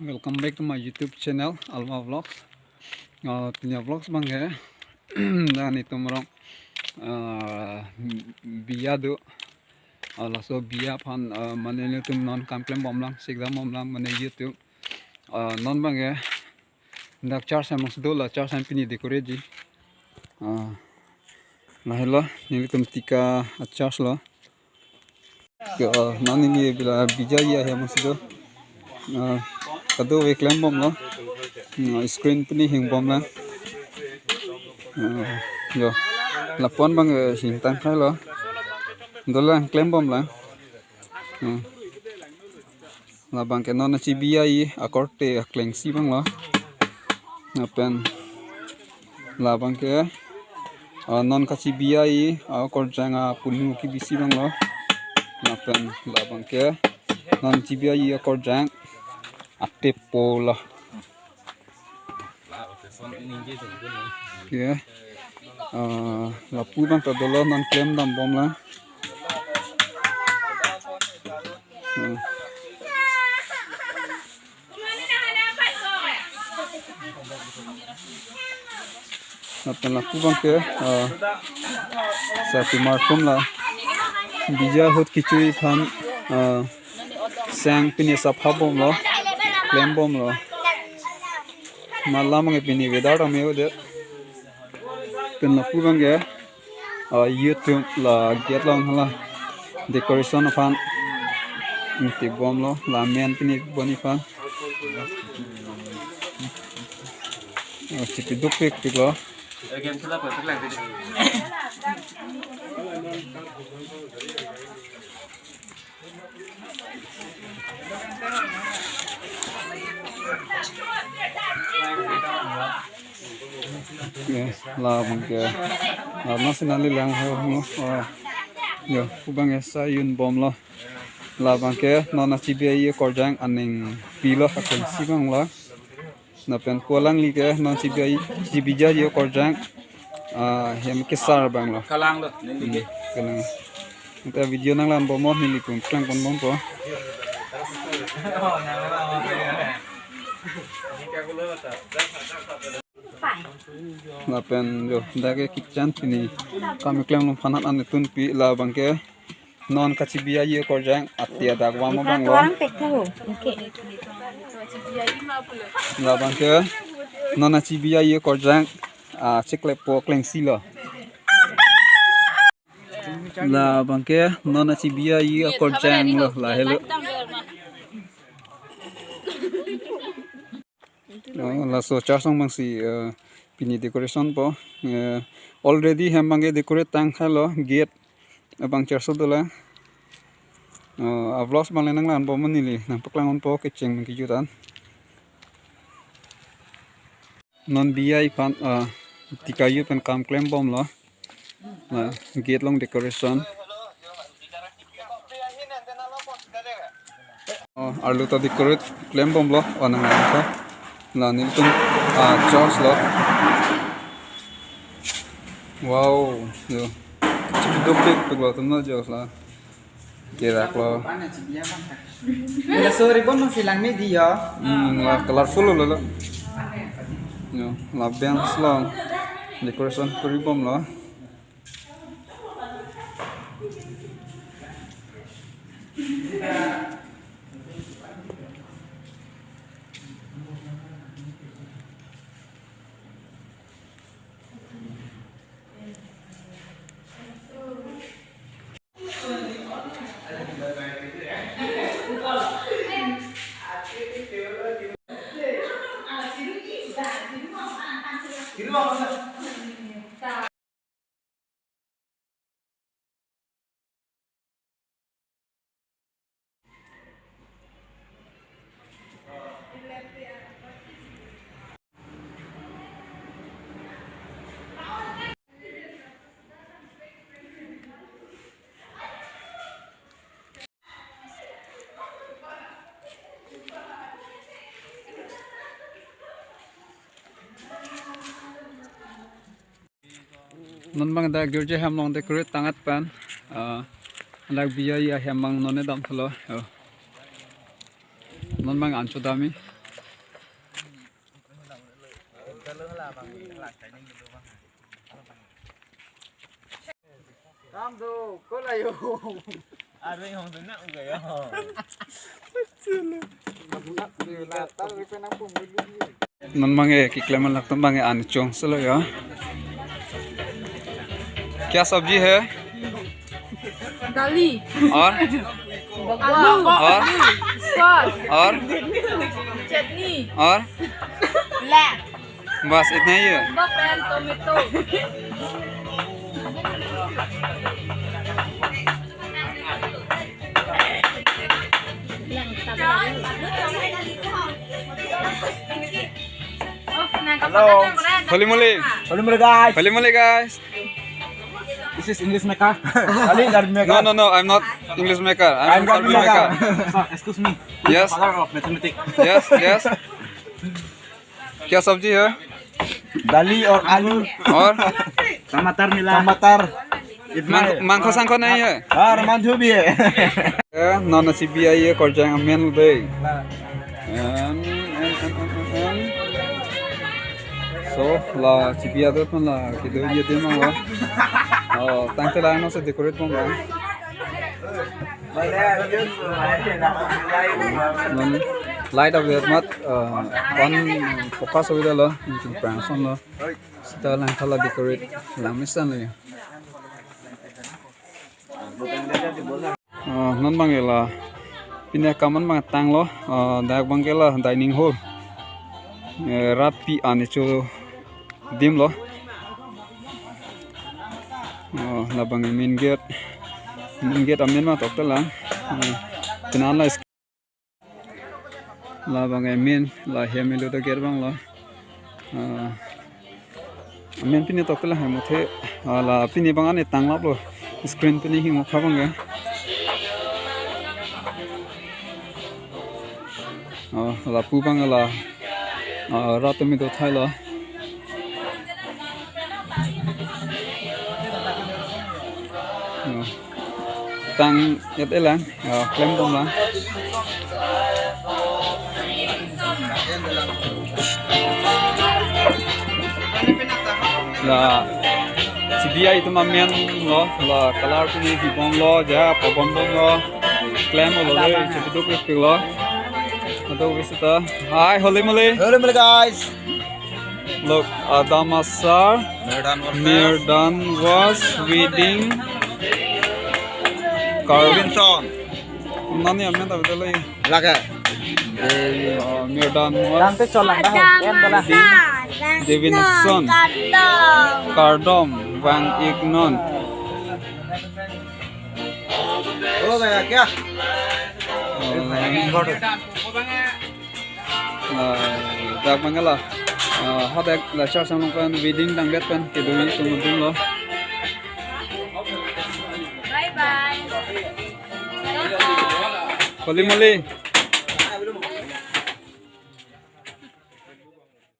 Welcome back to my YouTube channel Alma Vlogs. Punya vlogs bang ya. Dan itu merong biya do. Laso biya pan mana itu non komplain bomlang, sigam bomlang mana YouTube. Non bang ya. Ndak charge sama sedola charge sampai ni dekorasi. Nah hello, ini tika charge lo. Non ini bila bija ya masih kado iklan bom lo screen puni hing bom la yo lapon bang sing tang khai lo dola claim bom la la bang ke non chi bi akorte kleng si bang lo pen la bang ke non ka chi bi akor janga punu ki bisi bang lo pen la bang ke non chi bi akor jang aktif pola ya lapu bang tadolo non claim dam bom la apa lapu bang ke satu markum la bija hot kicui phan sang pini sapha bom lo claim bom lo malam nge pini without a meu de pen lapu bang ke YouTube la get long la decoration fan ti bom lo la men pini boni fan chipi dupik tik lo game sudah pada lang tadi. La bang ke masih nali lang ho yo ubang esa yun bom lo la bang ke nona chibi korjang aning pilo akan sibang lo na pen kolang li ke non chibi ja korjang hem ke sar bang lo Kalang lo, nih. kalang kita video nang lan bomo mili pun plang kon bom po la pen yo dage kitchen pini kami klem lo fanat an tun pi la bang ke non kachibi korjang atia dagwa mo bang lo la bang ke non chibi korjang chekle po kleng silo la bang ke non chibi korjang lo la hello la so chasong bang si pini decoration po already hembange decorate tang hello gate bang charso dola vlogs bang lenang lan po manili nang paklangon po kecheng mengki jutan non biai pan tikayu pen kam claim bom lo gate long decoration arlu ta decorate claim bom lo onang ko la niltum charge lo wow yo dupik peglo tumno jos la kira lo Mira sobre bon no silang media. la colorful lo yo la bench lo decoration kuri bom lo non bang da gurje ham long decorate tangat pan lag biya ya ham mang none dam thalo non bang ancho dami Kam tu, kau layu. Ada yang ngomong nak enggak ya? Non मांगे किकले में लगता मांगे आने चोंग चलो यार क्या सब्जी है दाली और आलू और स्वाद और चटनी और लैब बस इतना ही है बकरन tomato Hello. Holy moly Hello holy moly guys This is English maker. Ali Garden maker. no I'm not English maker I'm Garden Arabic maker maker. Excuse me. Yes. Father of mathematics. yes क्या सब्जी है Dali or alu. और Tamatar nila. Tamatar. मांखो सांखो नहीं है Ramadhu bhi hai. non CBI ये कर जाएंगे मेन दे so la CBI तो अपन ला कि दो ये दे मांगो तंग ते लाइन से डेकोरेट मांगो light of that mat one focus over there lo branson lo kita lang khala decorate lamisan le non bangela pine kaman mang tang lo dak bangela dining hall rapi ane cho dim lo la bang main gate amen ma tok la kenan la bang main la hemelo to ger bang lo amen pine tok la hamothe la pine bang ane tang lap lo screen pine hing kha bang ga la pu bang la rat mi to thai lo tang yat elang klem dom la la CBI itu mamen lo la color tu ni bong lo ja pabon dom lo klem lo le chetu ke lo atau visita hi holy moly Hello guys. look Adamasar Mirdan was reading Robinson. nani amen ta betul lagi Laga. Mirdan was Nanti colang dah. Yan pala. Davidson Cardom Van Ignon Oh gaya kya? dak mangala hadak la char sang kan wedding dang det pen ke doi tum lo bye bye holy moly